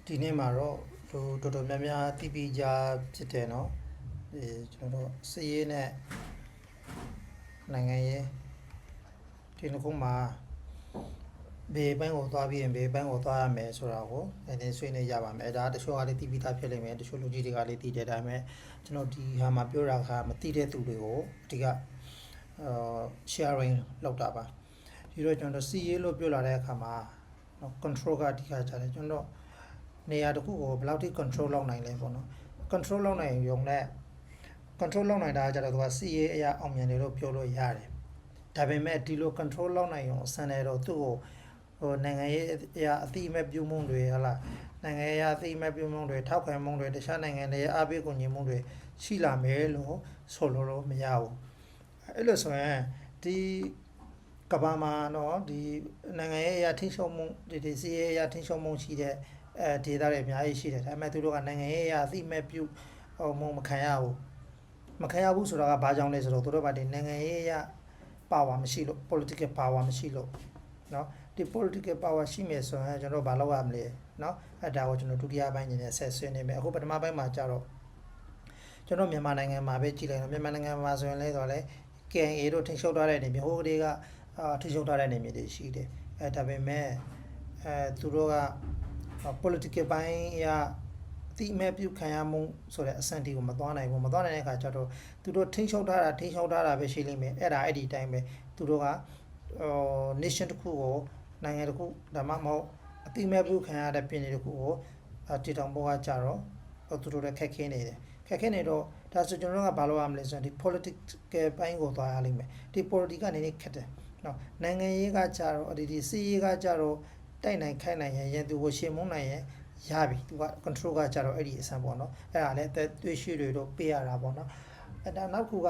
ဒီနေ့မှာတော့တော်တော်များများတိပိကြဖြစ်တယ်เนาะကျွန်တော်တို့စည်ရေးနဲ့နိုင်ငံရေးဒီနှစ်ခုမှာဘေးပိုင်းကိုသွားပြီးရင်ဘေးပိုင်းကိုသွားရမယ်ဆိုတာကိုလည်းဆွေးနွေးကြပါမယ်ဒါတချို့ကလည်းတိပိသားဖြစ်လိမ့်မယ်တချို့လူကြီးတွေကလည်းတည်တယ်ဒါပေမဲ့ကျွန်တော်ဒီဟာမှာပြောတာကမတည်တဲ့သူတွေကိုအဓိကsharing လောက်တာပါဒီတော့ကျွန်တော်စည်ရေးလို့ပြောလာတဲ့အခါမှာ control ကအဓိကကြတယ်ကျွန်တော်နေရာတစ်ခုကိုဘယ်လောက်ထိ control လုပ်နိုင်လဲပေါ့နော် control လုပ်နိုင်ရုံနဲ့ control လုပ်နိုင်တာကြတော့သူကစီရေးအရာအောင်မြင်တယ်လို့ပြောလို့ရတယ်ဒါပေမဲ့ဒီလို control လုပ်နိုင်ရုံအစံတယ်တော့သူ့ကိုဟိုနိုင်ငံရေးအရာအတိအမဲ့ပြုမှုတွေဟလာနိုင်ငံရေးအတိအမဲ့ပြုမှုတွေထောက်ခံမှုတွေတခြားနိုင်ငံတွေအားပေးကူညီမှုတွေရှိလာမယ်လို့ဆိုလို့မရဘူးအဲ့လိုဆိုရင်ဒီကဘာမှာတော့ဒီနိုင်ငံရေးအရာထိရှုံမှုဒီစီရေးအရာထိရှုံမှုရှိတဲ့ဒေတာတွေအများကြီးရှိတယ်ဒါပေမဲ့သူတို့ကနိုင်ငံရေးအရာအသိမဲ့ပြုမှုမခံရဘူးဆိုတာကဘာကြောင့်လဲဆိုတော့သူတို့ကဒီနိုင်ငံရေးအရာ power မရှိလို့ political power မရှိလို့เนาะဒီ political power ရှိမယ်ဆိုရင်ကျွန်တော်ဘာလုပ်ရမလဲเนาะအဲ့ဒါကိုကျွန်တော်ဒုတိယပိုင်းအနေနဲ့ဆက်ဆွေးနေမယ်အခုပထမပိုင်းမှာကြတော့ကျွန်တော်မြန်မာနိုင်ငံမှာပဲကြည့်လိုက်တော့မြန်မာနိုင်ငံမှာဆိုရင်လဲဆိုတော့လေ KNA တို့ထိန်းချုပ်ထားတဲ့နေမျိုးဟိုကလေးကထိန်းချုပ်ထားတဲ့နေမျိုးတွေရှိတယ်ဒါပေမဲ့သူတို့က political ပိုင်းအရာအတိအမဲ့ပြုခံရမှုဆိုတဲ့အဆင့်တီကိုမသွားနိုင်ဘူးမသွားနိုင်တဲ့အခါကျတော့သူတို့ထိန်းချုပ်ထားတာပဲရှိလိမ့်မယ်အဲ့ဒါအဲ့ဒီတိုင်းပဲသူတို့ကnation တစ်ခုကိုနိုင်ငံတစ်ခုဒါမှမဟုတ်အတိအမဲ့ပြုခံရတဲ့ပြည်နယ်တစ်ခုကိုတည်ထောင်ဖို့ကကြတော့သူတို့လည်းခက်ခဲနေတယ်ခက်ခဲနေတော့ဒါဆိုကျွန်တော်တို့ကဘာလုပ်ရမလဲဆိုရင်ဒီ political ပိုင်းကိုသွားရလိမ့်မယ်ဒီ political ကနေနေခက်တယ်နော်နိုင်ငံရေးကကြတော့ဒီစီးရေးကကြတော့တိုက်နိုင်ခိုင်နိုင်ရင်သူကိုရှင်းမုန်းနိုင်ရင်ရပြီသူက control ကကြတော့အဲ့ဒီအဆန်းပေါ့နော်အဲ့ဒါလည်းအသက်သွေးရှိတွေတော့ပေးရတာပေါ့နော်အဲ့ဒါနောက်ခုက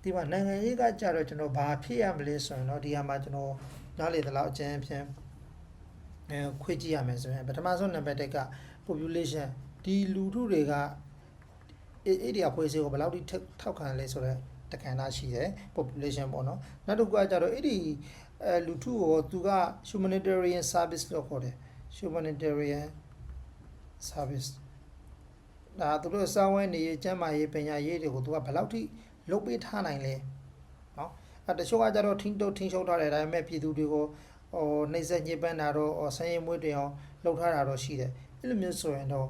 ဒီမှာနိုင်ငံရေးကကြတော့ကျွန်တော်ဘာဖြစ်ရမလဲဆိုရင်တော့ဒီဟာမှာကျွန်တော်နားလေသလောက်အကျဉ်းဖြင့်ခွေးကြည့်ရမယ်ဆိုရင်ပထမဆုံးနံပါတ်1က population ဒီလူထုတွေကအဲ့ဒီအဖွဲ့အစည်းကိုဘယ်လောက်ထိထောက်ခံလဲဆိုတော့တက္ကနာရှိတယ် population ပေါ့နော်နောက်တစ်ခုကကြတော့အဲ့ဒီလူထုကိုသူက humanitarian service လို့ခေါ်တယ် humanitarian service ဒါသူတို့စောင်းဝဲနေရေးကျန်းမာရေးပညာရေးတွေကိုသူကဘယ်လောက်ထိလုပ်ပေးထားနိုင်လဲเนาะတချို့ကကြတော့ထိန်းချုပ်ထားတယ်ဒါပေမဲ့ပြည်သူတွေကိုနှိမ့်ဆက်ညစ်ပန်းတာတော့ဆန်းရဲမွေးတင်အောင်လှုပ်ထားတာတော့ရှိတယ်အဲ့လိုမျိုးဆိုရင်တော့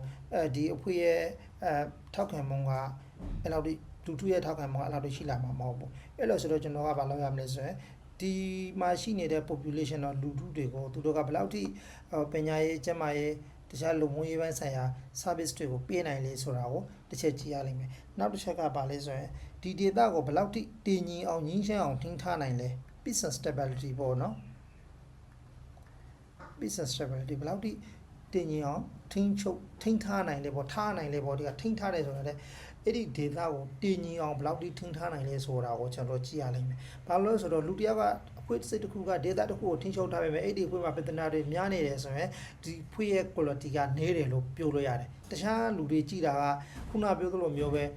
ဒီအဖွဲ့ရဲ့ထောက်ခံမှုကအဲ့လောက်ထိလူထုရဲ့ထောက်ခံမှုကအဲ့လောက်ထိရှိလာမှာမဟုတ်ဘူးအဲ့လိုဆိုတော့ကျွန်တော်ကဘာလုပ်ရမလဲဆိုရင်ဒီမှာရှိနေတဲ့ population တော့လူထုတွေကိုသူတို့ကဘယ်လောက်ထိပညာရေးကျန်းမာရေးတခြားလူမှုရေးပိုင်းဆိုင်ရာ service တွေကိုပေးနိုင်လေဆိုတာကိုတစ်ချက်ကြည့်ရလိမ့်မယ်နောက်တစ်ချက်ကဘာလဲဆိုရင်ဒီ data ကိုဘယ်လောက်ထိတည်ငြိမ်အောင်ငြင်းချမ်းအောင်ထိန်းထားနိုင်လဲ peace and stability ပေါ့နော် peace and stability ဘယ်လောက်ထိတည်ငြိမ်အောင်ထိန်းထားနိုင်လဲပေါ့ထားနိုင်လဲပေါ့ဒီကထိန်းထားတယ်ဆိုတော့လေအဲ့ဒီ data ကိုတည်ငြိမ်အောင်ဘယ်လောက်ထိထိန်းထားနိုင်လဲဆိုတာကိုကျွန်တော်ကြည့်ရလိမ့်မယ်ဘာလို့လဲဆိုတော့လူတယောက်ကအဖွဲ့စိတ်တစ်ခုက data တစ်ခုကိုထိန်းချုပ်ထားပေမဲ့အဲ့ဒီအဖွဲ့မှာပြဿနာတွေများနေတယ်ဆိုရင်ဒီအဖွဲ့ရဲ့ quality ကနည်းတယ်လို့ပြောလို့ရတယ်တခြားလူတွေကြည့်တာကခုနပြောသလိုမျိုးပဲဘယ်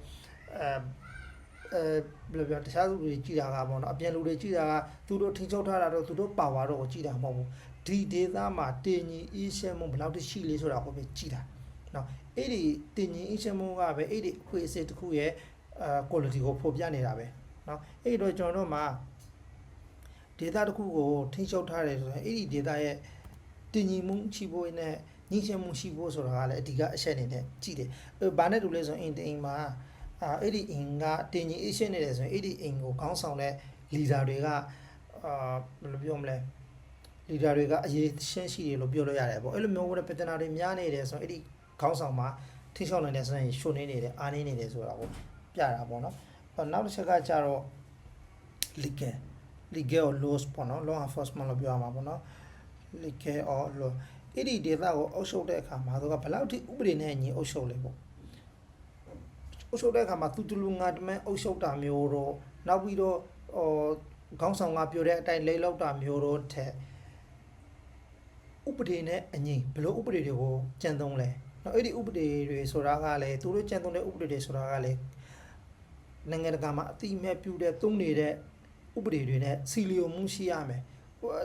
လိုပြောတခြားလူတွေကြည့်တာကပေါ့နော်အပြင်လူတွေကြည့်တာကသူတို့ထိန်းချုပ်ထားတာတော့သူတို့ပါဝါတော့ကိုကြည့်တာမဟုတ်ဘူးဒီ data မှာတင်ညီအေးရှင်းမှုဘယ်လောက်ရှိလဲဆိုတာကိုပဲကြည့်တာနော်အဲ့ဒီတင်ညီအေးရှင်းမှုကပဲအဲ့ဒီအဖွဲ့အစည်းတစ်ခုရဲ့quality ကိုဖော်ပြနေတာပဲနော်အဲ့တော့ကျွန်တော်တို့မှာ data တစ်ခုကိုထိန်းချုပ်ထားတယ်ဆိုရင်အဲ့ဒီ data ရဲ့တင်ညီမှုရှိဖို့နဲ့ညှိရှင်းမှုရှိဖို့ဆိုတာကလည်းအဓိကအချက်အနေနဲ့ကြည့်တယ်ဘာနဲ့တူလဲဆိုရင်အိမ်မှာအဲ့ဒီအိမ်ကတင်ညီအေးရှင်းနေတယ်ဆိုရင်အဲ့ဒီအိမ်ကိုခေါင်းဆောင်တဲ့ leader တွေကဘယ်လိုပြောမလဲ leader တွေကအရေးရှင်းရှိတယ်လို့ပြောလို့ရတယ်ပေါ့အဲ့လိုမျိုးဝတ်ပြဿနာတွေများနေတယ်ဆိုရင်အဲ့ဒီခေါင်းဆောင်မှာထိရှောက်နိုင်တဲ့ဆိုရင်ရှုံနေနေတယ်အားနေနေတယ်ဆိုတာကိုပြတာပေါ့နော်နောက်တစ်ချက်ကကြတော့ legal or laws ပေါ့နော် law enforcement လို့ပြောရမှာပေါ့နော် legal or law အဲ့ဒီ data ကိုအုပ်ချုပ်တဲ့အခါမှာသူကဘယ်လောက်ထိဥပဒေနဲ့ညီအုပ်ချုပ်လဲပေါ့အုပ်ချုပ်တဲ့အခါမှာသူလူငါတမန်အုပ်ချုပ်တာမျိုးတော့နောက်ပြီးတော့ခေါင်းဆောင်ကပြောတဲ့အတိုင်းလိမ့်လောက်တာမျိုးတော့ထက်ဥပဒေနဲ့အညီဘယ်လိုဥပဒေတွေကိုကျင့်သုံးလဲနော်အဲ့ဒီဥပဒေတွေဆိုတာကလည်းသူတို့ကျင့်သုံးတဲ့ဥပဒေတွေဆိုတာကလည်းနိုင်ငံတကာမှာအတိအမဲ့ပြုတဲ့သုံးနေတဲ့ဥပဒေတွေနဲ့စီလီယိုမှုရှိရမယ်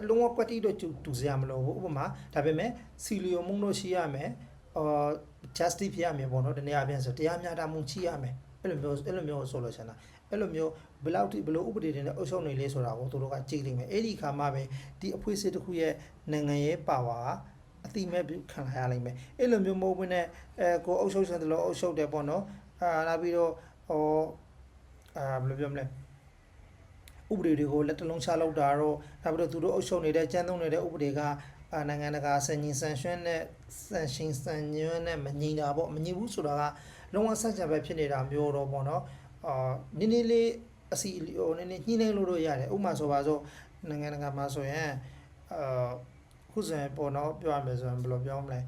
လုံးဝကွက်တီတော့တူစရာမလိုဘူးဥပမာဒါပေမဲ့စီလီယိုမှုတော့ရှိရမယ် justice ဖြစ်ရမယ်ပေါ့နော်တနည်းအားဖြင့်ဆိုတရားမျှတမှုရှိရမယ်အဲ့လိုမျိုးဆိုလို့ရှင်လားအဲ့လိုမျိုးဘယ်လောက်ထိဘယ်လိုဥပဒေတွေနဲ့အုပ်ချုပ်နေလဲဆိုတာကိုသူတို့ကကြည့်လိမ့်မယ်အဲ့ဒီခါမှပဲဒီအဖွဲ့အစည်းတစ်ခုရဲ့နိုင်ငံရေးပါဝါအတိမဲ့ခံရလိမ့်မယ်အဲ့လိုမျိုးမဟုတ်ဘဲနဲ့ကိုအုပ်ချုပ်ရှင်တလို့အုပ်ချုပ်တယ်ပေါ့နော်လာပြီးတော့ဘယ်လိုပြောမလဲဥပဒေတွေကိုလက်တလုံးချလောက်တာတော့နောက်ပြီးတော့သူတို့အုပ်ချုပ်နေတဲ့ကျန်းသုံးနေတဲ့ဥပဒေကနိုင်ငံတကာစံချိန်စံရွှန်းနဲ့စံချိန်စံညွှန်းနဲ့မညီတာပေါ့မညီဘူးဆိုတာကလုံးဝဆက်ကြပဲဖြစ်နေတာမျိုးတော့ပေါ့နော်နည်းနည်းလေးအစီနည်းနည်းညှိနှိုင်းလို့ရတယ်ဥပမာဆိုပါစို့နိုင်ငံတကာမှာဆိုရင်ခုဆိုရင်ပေါ့နော်ပြောရမယ်ဆိုရင်ဘယ်လိုပြောမလဲ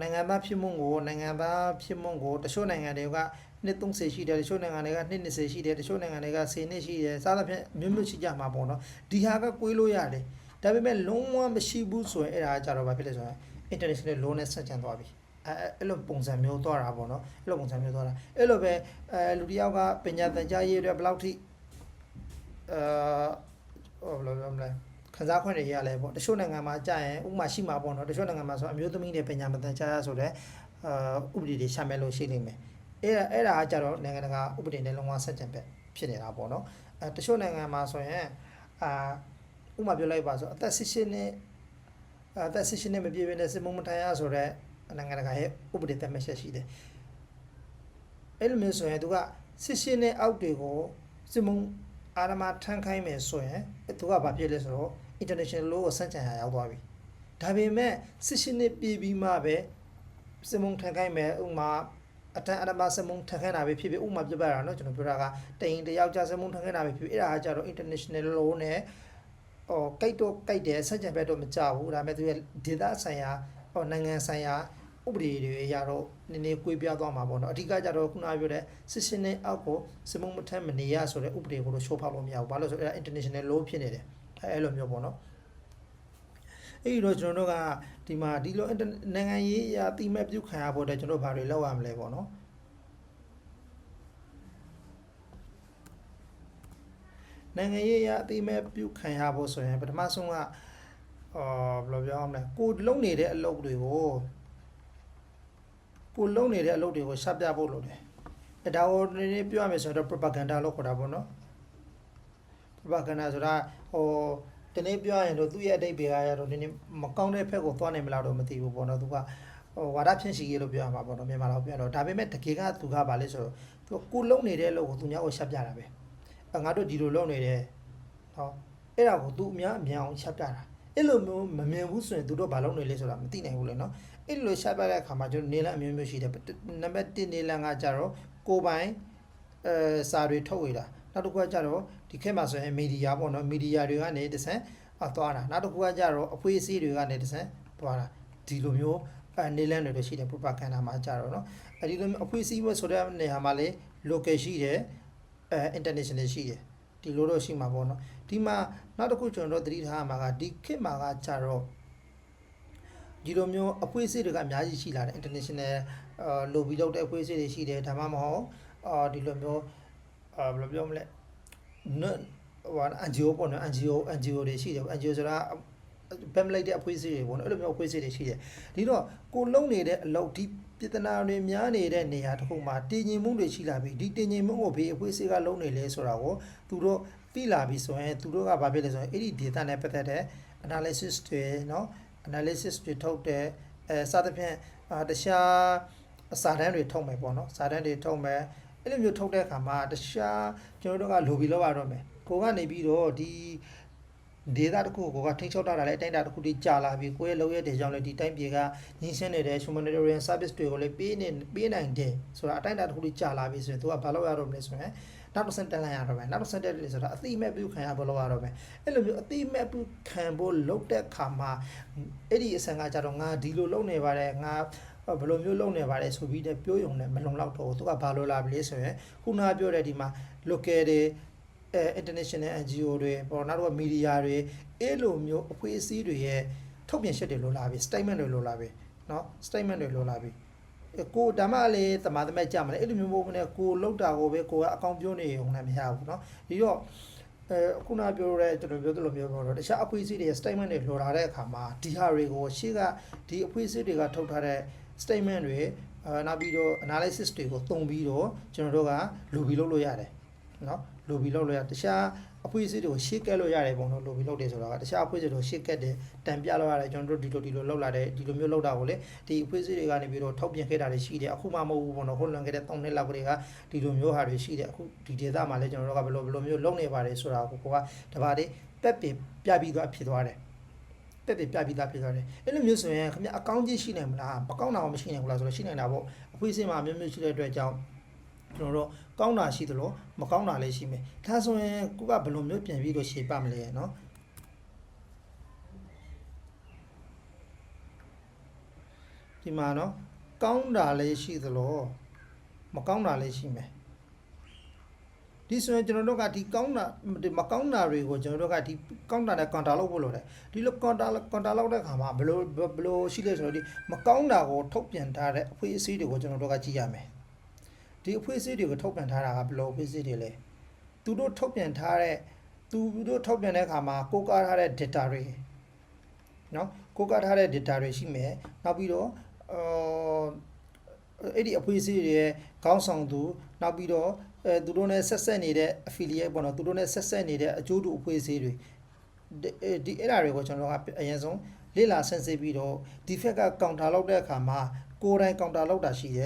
နိုင်ငံသားဖြစ်မှုကိုတချို့နိုင်ငံတွေကနှစ်30ရှိတယ်တချို့နိုင်ငံတွေကနှစ်20ရှိတယ်တချို့နိုင်ငံတွေက10နှစ်ရှိတယ်စသဖြင့်မျိုးရှိကြမှာပေါ့နော်ဒီဟာကကွေးလို့ရတယ်ဒါပေမဲ့လုံးဝမရှိဘူးဆိုရင်အဲ့ဒါကြတော့ဘာဖြစ်လဲဆိုရင် international law နဲ့ဆက်ချန်သွားပြီအဲ့လိုပုံစံမျိုးသွားတာပေါ့နော်အဲ့လိုပုံစံမျိုးသွားတာအဲ့လိုပဲလူတယောက်ကပညာသင်ကြားရေးအတွက်ဘယ်လောက်ထိဘယ်လိုပြောမလဲခန်းစားခွင့်တွေရလဲပေါ့တချို့နိုင်ငံမှာကြာရင်ဥပမာရှိမှာပေါ့နော်တချို့နိုင်ငံမှာဆိုအမျိုးသမီးတွေပညာမသင်ကြားရဆိုတဲ့ဥပဒေတွေရှာမဲ့လို့ရှိနေမယ်အဲ့ဒါကကြတော့နိုင်ငံတကာဥပဒေနဲ့လုံးဝဆက်ချန်ပဲဖြစ်နေတာပေါ့နော်တချို့နိုင်ငံမှာဆိုရင်ဥပမာပြောလိုက်ပါဆိုအသက်18နှစ်မပြည့်ဘဲနဲ့စစ်မှုမထမ်းရဆိုတဲ့နိုင်ငံတကာရဲ့ဥပဒေသတ်မှတ်ချက်ရှိတယ်အဲ့လိုမျိုးဆိုရင်သူက18နှစ်အောက်တွေကိုစစ်မှုအာရမထမ်းခိုင်းမယ်ဆိုရင်သူကဘာဖြစ်လဲဆိုတော့ international law ကိုစန့်ကျင်ရရောက်သွားပြီဒါပေမဲ့18နှစ်ပြည့်ပြီးမှပဲစစ်မှုထမ်းခိုင်းမယ်ဥမာအတန်းအရမစစ်မှုထမ်းခိုင်းတာပဲဖြစ်ဖြစ်ဥမာပြပြတာเนาะကျွန်တော်ပြောတာကတရင်တယောက်ကြာစစ်မှုထမ်းခိုင်းတာပဲဖြစ်ဖြစ်အဲ့ဒါကကြတော့ international law နဲ့ကိတ်တော့ကိတ်တယ်စန့်ကျင်ဘက်တော့မကြဘူးဒါပေမဲ့သူရဲ့ဒေသဆိုင်ရာနိုင်ငံဆိုင်ရာဥပဒေတွေရတော့နည်းနည်းကွေးပြားသွားမှာပေါ့နော်အဓိကကြတော့ခုနပြောတဲ့စစ်စင်နဲ့အောက်ကိုစမုံမထမ်းမနေရဆိုတဲ့ဥပဒေကိုတော့ရှိုးဖောက်လို့မရဘူးဘာလို့ဆိုတော့ international law ဖြစ်နေတယ်အဲ့လိုမျိုးပေါ့နော်အဲ့ဒီတော့ကျွန်တော်တို့ကဒီမှာဒီလိုနိုင်ငံရေးအရာတိမဲ့ပြုခံရဖို့အတွက်ကျွန်တော်ဘာတွေလုပ်ရမလဲပေါ့နော်နိုင်ငံရေးအရာတိမဲ့ပြုခံရဖို့ဆိုရင်ပထမဆုံးကဘယ်လိုပြောရမလဲကိုလုံနေတဲ့အလုပ်တွေကိုရှင်းပြဖို့လုပ်တယ်။ဒါကိုနည်းနည်းပြောရမယ်ဆိုတော့ propaganda လို့ခေါ်တာပေါ့နော်။ propaganda ဆိုတာဒီနေ့ပြောရရင်တော့သူ့ရဲ့အတိတ်ဘေကရတော့နည်းနည်းမကောင်းတဲ့ဘက်ကိုသွားနိုင်မလားတော့မသိဘူးပေါ့နော်။သူကဝါဒဖြန့်ချီရေးလို့ပြောရမှာပေါ့နော်မြန်မာလိုပြောတော့ဒါပေမဲ့တကယ်ကသူကဘာလဲဆိုတော့သူကိုလုံနေတဲ့အလုပ်ကိုသူများကိုရှင်းပြတာပဲ။ငါတို့ဒီလိုလုပ်နေတယ်။ဟောအဲ့ဒါကိုသူအများအောင်ရှင်းပြတာ။အဲ့လိုမျိုးမမြင်ဘူးဆိုရင်သူတို့ဘာလုပ်နေလဲဆိုတာမသိနိုင်ဘူးလေနော်။အဲ့လိုရှာပြတဲ့အခါမှာကျွန်တော်နေလအမျိုးမျိုးရှိတယ်နံပါတ်1နေလကကြတော့ကိုပိုင်စာတွေထုတ်ဝေတာနောက်တစ်ခုကကြတော့ဒီခေတ်မှာဆိုရင်မီဒီယာပေါ့နော်မီဒီယာတွေကနေတဆန်သွားတာနောက်တစ်ခုကကြတော့အဖွေးအစည်းတွေကနေတဆန်သွားတာဒီလိုမျိုးနေလတွေရှိတယ် propaganda မှာကြတော့နော်ဒီလိုမျိုးအဖွေးအစည်းပဲဆိုတဲ့နေရာမှာလေ local ရှိတယ်international ရှိတယ်ဒီလိုတော့ရှိမှာပေါ့နော်ဒီမှာနောက်တစ်ခုကျွန်တော်တို့သတိထားရမှာကဒီခေတ်မှာကကြတော့ဒီလိုမျိုးအဖွေးအစည်းတွေကအများကြီးရှိလာတယ် international lobby လုပ်တဲ့အဖွေးအစည်းတွေရှိတယ်ဒါမှမဟုတ်ဒီလိုမျိုးဘယ်လိုပြောမလဲNGO ပေါ့နော် NGO တွေရှိတယ် NGO ဆိုတာဗမ်လိုက်တဲ့အဖွေးအစည်းတွေပေါ့နော်အဲ့လိုမျိုးအဖွေးအစည်းတွေရှိတယ်ဒီတော့ကိုလုံနေတဲ့အလုပ်ဒီပြည်ထနာတွေများနေတဲ့နေရာတစ်ခုမှာတည်ငြိမ်မှုတွေရှိလာပြီဒီတည်ငြိမ်မှုကိုဘေးအဖွေးအစည်းကလုံနေလဲဆိုတာကိုသူတို့သိလာပြီဆိုရင်သူတို့ကဘာဖြစ်လဲဆိုရင်အဲ့ဒီ data နဲ့ပတ်သက်တဲ့ analysis တွေเนาะ analysis တွေထုတ်တယ်စသဖြင့်တခြားစာတမ်းတွေထုတ်မယ်ပေါ့နော်စာတမ်းတွေထုတ်မယ်အဲ့လိုမျိုးထုတ်တဲ့အခါမှာတခြားကျွန်တော်တို့က lobby လောက်ရတော့မယ်ကိုကနေပြီးတော့ဒီ data တစ်ခုကိုကထိန်းချုပ်ထားတာလည်းအတိုင်းအတာတစ်ခုတည်းကြာလာပြီကိုရဲ့လောက်ရတဲ့ကြောင့်လည်းဒီတိုင်းပြည်ကညှင်းရှင်းနေတဲ့ humanitarian service တွေကိုလည်းပေးနိုင်တယ်ဆိုတာအတိုင်းအတာတစ်ခုတည်းကြာလာပြီဆိုရင်သူကဘာလုပ်ရတော့မလဲဆိုရင်နောက်တစ်ဆင့်တက်လိုက်ရတော့မယ်နောက်တစ်ဆင့်တက်တယ်ဆိုတာအသိမဲ့ပြုခံရဖို့လုပ်ရတော့မယ်အဲ့လိုမျိုးအသိမဲ့ပြုခံဖို့လုပ်တဲ့အခါမှာအဲ့ဒီအဆင့်ကကြတော့ငါဒီလိုလုပ်နေပါတယ်ငါဘယ်လိုမျိုးလုပ်နေပါတယ်ဆိုပြီးတော့ပြောရုံနဲ့မလုံလောက်တော့သူကဘာလို့လာပြီလဲဆိုရင်ခုနပြောတဲ့ဒီမှာ local တွေinternational NGO တွေပေါ့နောက်တော့ media တွေအဲ့လိုမျိုးအဖွဲ့အစည်းတွေရဲ့ထုတ်ပြန်ချက်တွေလိုလာပြီ statement တွေလိုလာပြီเนาะ statement တွေလိုလာပြီကိုဒါမှလည်းတမားတမဲကြမှာလေအဲ့လိုမျိုးမဟုတ်ဘူးနဲ့ကိုလောက်တာကိုပဲကိုကအကောင့်ပြောနေုံနဲ့မရဘူးเนาะဒီတော့ခုနပြောရဲကျွန်တော်ပြောသလိုမျိုးတော့တခြားအဖွဲ့အစည်းတွေ statement တွေလိုလာတဲ့အခါမှာဒီဟာတွေကိုရှေ့ကဒီအဖွဲ့အစည်းတွေကထုတ်ထားတဲ့ statement တွေနောက်ပြီးတော့ analysis တွေကိုသုံးပြီးတော့ကျွန်တော်တို့က lobby လုပ်လို့ရတယ်เนาะ lobby လုပ်လို့ရတခြားအဖွဲ့အစည်းတွေကိုရှေ့ကက်လို့ရတယ်ပေါ့နော် lobby လုပ်တယ်ဆိုတာကတခြားအဖွဲ့အစည်းတွေကိုရှေ့ကက်တယ်တံပြလို့ရတယ်ကျွန်တော်တို့ဒီလိုလောက်လာတယ်ဒီလိုမျိုးလောက်တာကိုလေဒီအဖွဲ့အစည်းတွေကနေပြီးတော့ထောက်ပြန်ခဲ့တာတွေရှိတယ်အခုမှမဟုတ်ဘူးပေါ့နော်ဟိုလွန်ခဲ့တဲ့3နှစ်လောက်ကလေးကဒီလိုမျိုးဟာတွေရှိတယ်အခုဒီဒေသမှာလည်းကျွန်တော်တို့ကဘယ်လိုမျိုးလုပ်နေပါတယ်ဆိုတာကိုကတပါးလေးတက်ပြပြီးသွားဖြစ်သွားတယ်တက်ပြပြီးသားဖြစ်သွားတယ်အဲ့လိုမျိုးဆိုရင်ခင်ဗျအကောင့်ကြီးရှိနိုင်မလားမကောင်းတာမရှိနိုင်ဘူးလားဆိုတော့ရှိနိုင်တာပေါ့အဖွဲ့အစည်းမှာအမျိုးမျိုးရှိတဲ့အတွက်ကြောင့်ကျွန်တော်တို့ကောင်းတာရှိသလိုမကောင်းတာလည်းရှိမယ်ဒါဆိုရင်ကိုကဘယ်လိုမျိုးပြင်ပြီးတော့ရှေ့ပါမလဲเนาะဒီမှာเนาะကောင်းတာလည်းရှိသလိုမကောင်းတာလည်းရှိမယ်ဒီဆိုရင်ကျွန်တော်တို့ကဒီကောင်းတာဒီမကောင်းတာတွေကိုကျွန်တော်တို့ကဒီကောင်းတာနဲ့ counter လုပ်ဖို့လိုတယ်ဒီလို counter လုပ်တဲ့ခါမှာဘယ်လိုရှိလဲဆိုတော့ဒီမကောင်းတာကိုထုတ်ပြန်ထားတဲ့အဖွဲ့အစည်းတွေကိုကျွန်တော်တို့ကကြည့်ရမယ်ဒီအဖွဲ့အစည်းတွေကိုထုတ်ပြန်ထားတာကဘယ်လိုအဖွဲ့အစည်းတွေလဲသူတို့ထုတ်ပြန်ထားတဲ့အခါမှာကိုးကားထားတဲ့ data တွေเนาะကိုးကားထားတဲ့ data တွေရှိမယ်နောက်ပြီးတော့အဲ့ဒီအဖွဲ့အစည်းတွေရဲ့ခေါင်းဆောင်သူနောက်ပြီးတော့သူတို့နဲ့ဆက်ဆက်နေတဲ့ affiliate ပေါ့နော်သူတို့နဲ့ဆက်ဆက်နေတဲ့အကျိုးတူအဖွဲ့အစည်းတွေဒီအဲ့ဒါတွေကိုကျွန်တော်ကအရင်ဆုံးလေ့လာဆန်းစစ်ပြီးတော့ဒီဖက်က counter လောက်တဲ့အခါမှာကိုယ်တိုင် counter လောက်တာရှိတယ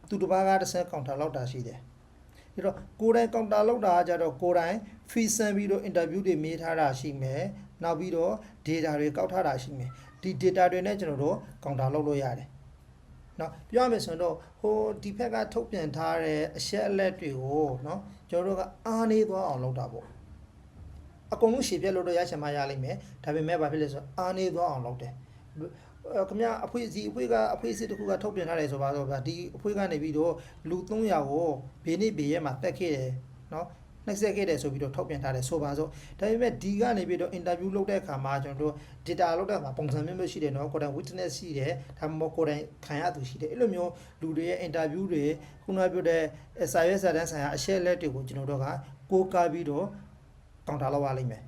်သူတစ်ပါးကတစ်ဆင့် counter လောက်တာရှိတယ်ပြီးတော့ကိုယ်တိုင် counter လောက်တာကကြတော့ကိုယ်တိုင် fee ဆန်းပြီးတော့ interview တွေမေးထားတာရှိမယ်နောက်ပြီးတော့ data တွေကောက်ထားတာရှိမယ်ဒီ data တွေနဲ့ကျွန်တော်တို့ counter လောက်လို့ရတယ်เนาะပြောရမယ်ဆိုတော့ဟိုဒီဖက်ကထုတ်ပြန်ထားတဲ့အချက်အလက်တွေကိုเนาะကျွန်တော်တို့ကအားနေသွားအောင်လုပ်တာပေါ့အကုန်လုံးရှေ့ပြက်လို့တော့ရချင်မှရလိမ့်မယ်ဒါပေမဲ့ဘာဖြစ်လဲဆိုတော့အားနေသွားအောင်လုပ်တယ်ခင်ဗျအဖွဲ့အစည်းတစ်ခုကထုတ်ပြန်ထားတယ်ဆိုပါတော့ဗျာဒီအဖွဲ့ကနေပြီးတော့လူ300ကိုဘေးနေ့ဘေးရက်မှာတက်ခဲ့တယ်เนาะနှိပ်စက်ခဲ့တယ်ဆိုပြီးတော့ထုတ်ပြန်ထားတယ်ဆိုပါစို့ဒါပေမဲ့ဒီကနေပြီးတော့ interview လုပ်တဲ့အခါမှာကျွန်တော်တို့ data လုပ်တဲ့အခါပုံစံမျိုးရှိတယ်เนาะကိုယ်တိုင် witness ရှိတယ်ဒါမှမဟုတ်ကိုယ်တိုင်ခံရသူရှိတယ်အဲ့လိုမျိုးလူတွေရဲ့ interview တွေခုနကပြောတဲ့စာရွက်စာတမ်းဆိုင်ရာအချက်လက်တွေကိုကျွန်တော်တို့ကကိုးကားပြီးတော့ counter လောက်ရလိမ့်မယ်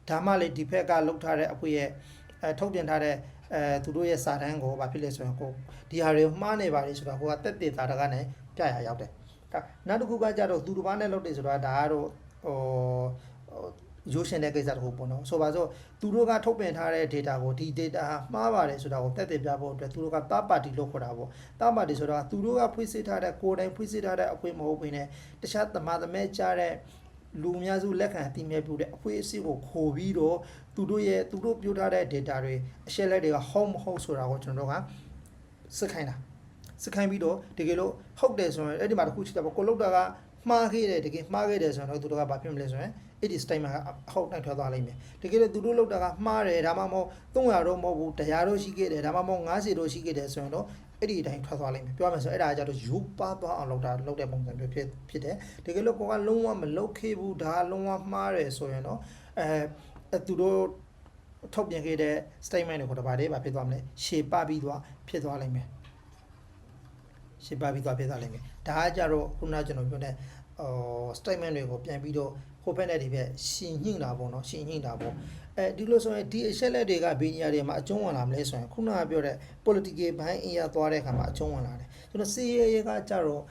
ဒါမှလေဒီဖက်ကလောက်ထားတဲ့အဖွဲ့ရဲ့ထုတ်ပြန်ထားတဲ့သူတို့ရဲ့စာတမ်းကိုဘာဖြစ်လဲဆိုရင်ကိုဒီဟာတွေမှားနေပါလေဆိုတာကိုကတက်တေတာတကားနဲ့ပြရရောက်တယ်နောက်တစ်ခုကကြတော့သူတစ်ပါးနဲ့လုပ်တယ်ဆိုတာဒါကတော့ရိုးရှင်းတဲ့ကိစ္စတစ်ခုပေါ့နော်ဆိုပါစို့သူတို့ကထုတ်ပြန်ထားတဲ့ data ကိုဒီ data မှားပါတယ်ဆိုတာကိုတက်တေပြဖို့အတွက်သူတို့က third party လို့ခေါ်တာပေါ့ third party ဆိုတာသူတို့ကဖွင့်စစ်ထားတဲ့ကိုယ်တိုင်ဖွင့်စစ်ထားတဲ့အဖွဲ့မဟုတ်ဘဲနဲ့တခြားသမားသမဲကြားတဲ့လူအများစုလက်ခံအသိမြဲပြုတဲ့အဖွဲ့အစည်းကိုခေါ်ပြီးတော့သူတို့ပြောထားတဲ့ data တွေအချက်လက်တွေကဟုတ်မဟုတ်ဆိုတာကိုကျွန်တော်တို့ကစစ်ခိုင်းပြီးတော့တကယ်လို့ဟုတ်တယ်ဆိုရင်အဲ့ဒီမှာတစ်ခုရှိတယ်ပေါ့ကိုလုတ်တာကမှားခဲ့တယ်တကယ်မှားခဲ့တယ်ဆိုရင်တော့သူတို့ကဘာဖြစ်မလဲဆိုရင်အဲ့ဒီ statement ကအဟုတ်နိုင်ထွက်သွားလိမ့်မယ်တကယ်လို့သူတို့လုတ်တာကမှားတယ်ဒါမှမဟုတ်300တော့မဟုတ်ဘူး100တော့ရှိခဲ့တယ်ဒါမှမဟုတ်90တော့ရှိခဲ့တယ်ဆိုရင်တော့အဲ့ဒီအတိုင်းထွက်သွားလိမ့်မယ်ပြောရမယ်ဆိုအဲ့ဒါကြတော့ယူပါသွားအောင်လုပ်တဲ့ပုံစံမျိုးဖြစ်တယ်တကယ်လို့ကိုကလုံးဝမလုပ်ခဲ့ဘူးဒါလုံးဝမှားတယ်ဆိုရင်တော့သူတို့ထုတ်ပြန်ခဲ့တဲ့ statement တွေကိုတပါးတည်းဖြစ်သွားမလဲရှေ့ပပြီးသွားဖြစ်သွားလိမ့်မယ်ရှေ့ပပြီးသွားဖြစ်သွားလိမ့်မယ်ဒါကကြတော့ခုနကျွန်တော်ပြောတဲ့statement တွေကိုပြန်ပြီးတော့ဟိုဘက်နဲ့ဒီဘက်ရှင်ညှိတာပေါ့နော်ရှင်ညှိတာပေါ့ဒီလိုဆိုရင်ဒီအချက်လက်တွေကဘေးနေရာတွေမှာအကျုံးဝင်လာမလဲဆိုရင်ခုနကပြောတဲ့ political ဘိုင်းအင်ရသွားတဲ့အခါမှာအကျုံးဝင်လာတယ်ကျွန်တော်စီရဲကကြတော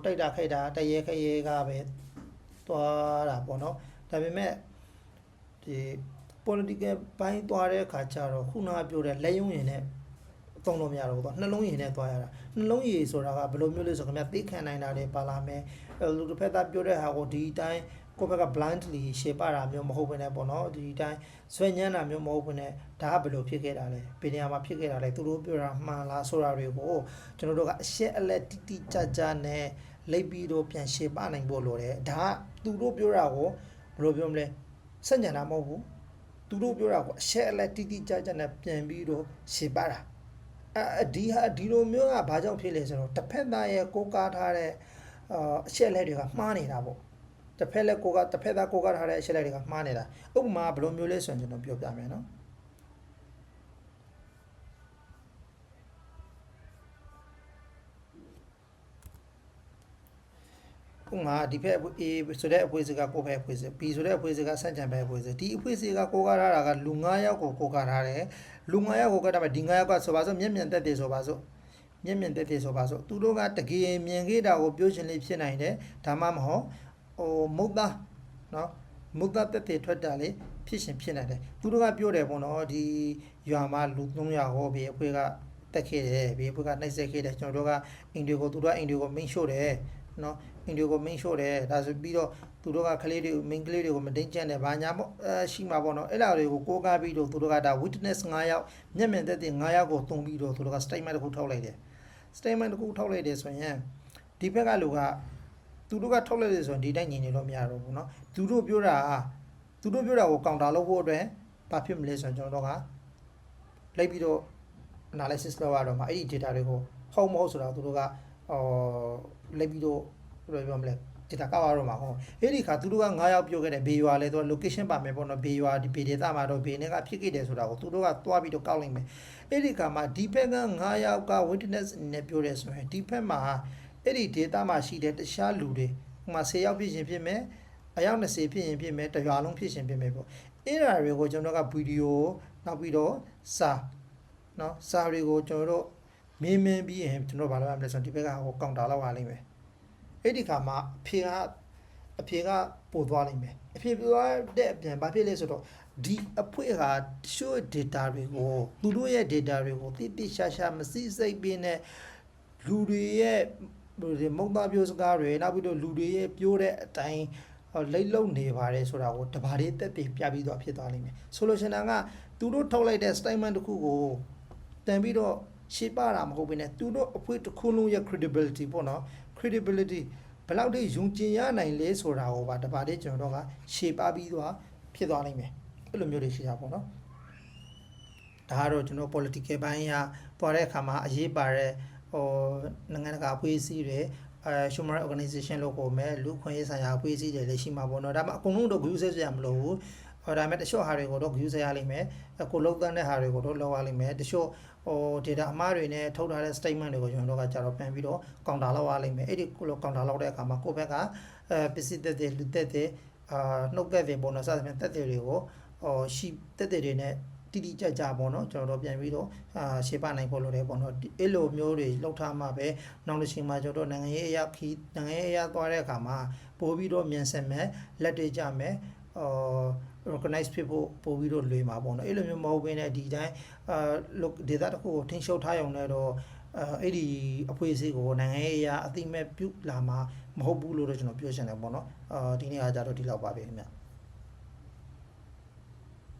့တိုက်တာခိုက်တာတရဲခရဲကပဲသွားတာပေါ့နော်ဒါပေမဲ့ဒီ political ဘိုင်းသွားတဲ့အခါကျတော့ခုနကပြောတဲ့လက်ယုံရင်နဲ့သုံးလို့မရတော့ဘူးနှလုံးရည်နဲ့သွားရတာနှလုံးရည်ဆိုတာကဘယ်လိုမျိုးလဲဆိုခင်ဗျသိခံနိုင်တာတွေပါလာမယ်လူတစ်ဖက်သားပြောတဲ့ဟာကိုဒီအတိုင်းကိုယ့်ဘက်က blindly ရှေ့ပါတာမျိုးမဟုတ်ဘဲနဲ့ပေါ့နော်ဒီအတိုင်းဆွဲညမ်းတာမျိုးမဟုတ်ဘဲနဲ့ဒါကဘယ်လိုဖြစ်ခဲ့တာလဲဘယ်နေရာမှာဖြစ်ခဲ့တာလဲသူတို့ပြောတာမှန်လားဆိုတာတွေကိုကျွန်တော်တို့ကအရှက်အလက်တိတိကျကျနဲ့လိပ်ပြီးတော့ပြန်ရှေ့ပါနိုင်ဖို့လိုတယ်ဒါကသူတို့ပြောတာကိုဘယ်လိုပြောမလဲစက်ညံတာမဟုတ်ဘူးသူတို့ပြောတာကိုအရှက်အလက်တိတိကျကျနဲ့ပြန်ပြီးတော့ရှေ့ပါတာဒီလိုမျိုးကဘာကြောင့်ဖြစ်လဲဆိုတော့တစ်ဖက်သားရဲ့ကိုးကားထားတဲ့အချက်လက်တွေကမှားနေတာပေါ့တစ်ဖက်သားကိုးကားထားတဲ့အချက်လက်တွေကမှားနေတာဥပမာဘယ်လိုမျိုးလဲဆိုရင်ကျွန်တော်ပြောပြမယ်နော် ငါဒီဖက် A ဆိုတဲ့အဖွဲစီကကိုဖက်ဖွဲစီ B ဆိုတဲ့အဖွဲစီကစန့်ကျန်ဖက်ဖွဲစီဒီအဖွဲစီကကိုကားထားတာကလူ9ယောက်ကိုကိုကားထားတယ်လူ9ယောက်ကိုကားထားမှာဒီ9ယောက်ကဆိုပါစို့မျက်မြင်သက်သေဆိုပါစို့မျက်မြင်သက်သေဆိုပါစို့သူတို့ကတကယ်မြင်ခဲ့တာကိုပြောရှင်လေးဖြစ်နိုင်တယ်ဒါမှမဟုတ်မုတ်သားနော်မုတ်သားသက်သေထွက်တာလေဖြစ်ရှင်ဖြစ်နိုင်တယ်သူတို့ကပြောတယ်ပေါ့နော်ဒီရွာမှာလူ300ဟောဘေးအဖွဲကတက်ခဲ့တယ်ဘေးအဖွဲကနှိုက်ဆက်ခဲ့တယ်ကျွန်တော်တို့ကအင်ဒီကိုသူတို့ကအင်ဒီကိုမိန်ရှို့တယ်နော်အင်ဒီကိုမိန်ရှို့တယ်ဒါဆိုပြီးတော့သူတို့ကကလေးတွေမိန်ကလေးတွေကိုမတင်းကျပ်နဲ့ဘာညာပေါ့ရှိမှာပေါ့နော်အဲ့ဒါတွေကိုကိုးကားပြီးတော့သူတို့ကဒါ witness 9ယောက်မျက်မြင်သက်သေ9ယောက်ကိုတုံးပြီးတော့သူတို့က statement တစ်ခုထုတ်လိုက်တယ် statement တစ်ခုထုတ်လိုက်တယ်ဆိုရင်ဒီဘက်ကလူကသူတို့ကထုတ်လိုက်တယ်ဆိုရင်ဒီတိုင်းညီနေလို့မရတော့ဘူးเนาะသူတို့ပြောတာကိုကောင်တာလုပ်ဖို့အတွက်ဘာဖြစ်မလဲဆိုရင်ကျွန်တော်တို့ကလိုက်ပြီးတော့ analysis လုပ်ရတော့မှအဲ့ဒီ data တွေကိုဟုတ်မဟုတ်ဆိုတာသူတို့ကလိုက်ပြီးတော့ဘယ်လိုပြောမလဲ data ကောက်ရတော့မှာဟုတ်အဲ့ဒီခါသူတို့က9ယောက်ပြောခဲ့တယ်ဘေးရွာလဲသူက location ပါမယ်ပေါ့နော်ဘေးရွာဒီဘေးဒေသမှာတော့ဘေးနဲ့ကဖြစ်ခဲ့တယ်ဆိုတာကိုသူတို့ကသွားပြီးတော့ကောက်လိုက်မယ်အဲ့ဒီခါမှာဒီဘက်က9ယောက်က witness နဲ့ပြောတယ်ဆိုရင်ဒီဘက်မှာအဲ့ဒီ data မှာရှိတဲ့တခြားလူတွေဥပမာ10ယောက်ဖြစ်ရင်ဖြစ်မယ်အယောက်20ဖြစ်ရင်ဖြစ်မယ်တရွာလုံးဖြစ်ရင်ဖြစ်မယ်ပေါ့အဲ့ဒါတွေကိုကျွန်တော်ကဗီဒီယိုနောက်ပြီးတော့စာနော်စာတွေကိုကျွန်တော်တို့မင်းပြီးရင်ကျွန်တော်ဘာလုပ်ရမလဲဆိုတော့ဒီဘက်ကဟိုကောင်တာလောက်ပါလိမ့်မယ်အဲ့ဒီခါမှာအဖြေကပို့သွားလိမ့်မယ်အဖြေပို့သွားတဲ့အပြင်ဘာဖြစ်လဲဆိုတော့ဒီအဖွေက show data တွေကိုသူတို့ရဲ့ data တွေကိုတိရှာမစိစိတ်ပြင်းတဲ့လူတွေရဲ့မုံသားပြောစကားတွေနောက်ပြီးတော့လူတွေရဲ့ပြောတဲ့အတိုင်းလိတ်လုံနေပါတယ်ဆိုတာကိုတဘာလေးတက်တည်ပြပြီးတော့ဖြစ်သွားလိမ့်မယ်ဆိုလို့ရှင်ကသူတို့ထုတ်လိုက်တဲ့ statement တစ်ခုကိုတန်ပြီးတော့ရှေ့ပါတာမဟုတ်ဘဲနဲ့သူတို့အဖွေတစ်ခုလုံးရဲ့ credibility ပေါ့နော် credibility ဘယ်လောက်ထိယုံကြည်ရနိုင်လဲဆိုတာကိုပါတပါးလေးကျွန်တော်တို့ကရှေ့ပါပြီးတော့ဖြစ်သွားနိုင်မယ်အဲ့လိုမျိုးတွေရှိတာပေါ့နော်ဒါကတော့ကျွန်တော် political ဘိုင်းရသွားတဲ့အခါမှာအရေးပါတဲ့နိုင်ငံတကာအဖွဲ့အစည်းတွေhuman rights organization လို့ခေါ်မယ်လူခွင့်ရေးဆိုင်ရာအဖွဲ့အစည်းတွေလည်းရှိမှာပေါ့နော်ဒါမှအကုန်လုံးတော့ view ဆက်ရမလို့ဘူးဒါမဲ့တချို့ဟာတွေကိုတော့ view ဆက်ရလိမ့်မယ်ကိုလောက်တန်းတဲ့ဟာတွေကိုတော့လောက်ရလိမ့်မယ်တချို့data အမှားတွေနဲ့ထုတ်ထားတဲ့ statement တွေကိုကျွန်တော်တို့ကကြာတော့ပြန်ပြီးတော့ counter လောက်ရလိမ့်မယ်အဲ့ဒီကိုလောက် counter လောက်တဲ့အခါမှာကိုယ့်ဘက်ကပစ္စည်းသက်သေလူသက်သေနှုတ်သက်သေပေါ့နော်စသဖြင့်သက်သေတွေကိုရှိသက်သေတွေနဲ့တိတိကျကျပေါ့နော်ကျွန်တော်တို့ပြန်ပြီးတော့ရှေ့ပါနိုင်ဖို့လိုတယ်ပေါ့နော်အဲ့လိုမျိုးတွေလောက်ထားမှပဲနောက်တစ်ချိန်မှာကျွန်တော်တို့နိုင်ငံရေးအရာသွားတဲ့အခါမှာပို့ပြီးတော့မြန်ဆန်မယ်လက်တွေကြမယ်recognize ဖြစ်ဖို့ပို့ပြီးတော့လွယ်မှာပေါ့နော်အဲ့လိုမျိုးမဟုတ်ဘဲနဲ့ဒီတိုင်းdata တစ်ခုကိုထိန်းချုပ်ထားရုံနဲ့တော့အဲ့ဒီအဖွဲ့အစည်းကိုနိုင်ငံရေးအရာအသိမဲ့ပြုလာမှာမဟုတ်ဘူးလို့တော့ကျွန်တော်ပြောချင်တယ်ပေါ့နော်ဒီနေ့အားကြတော့ဒီလောက်ပါပဲခင်ဗျ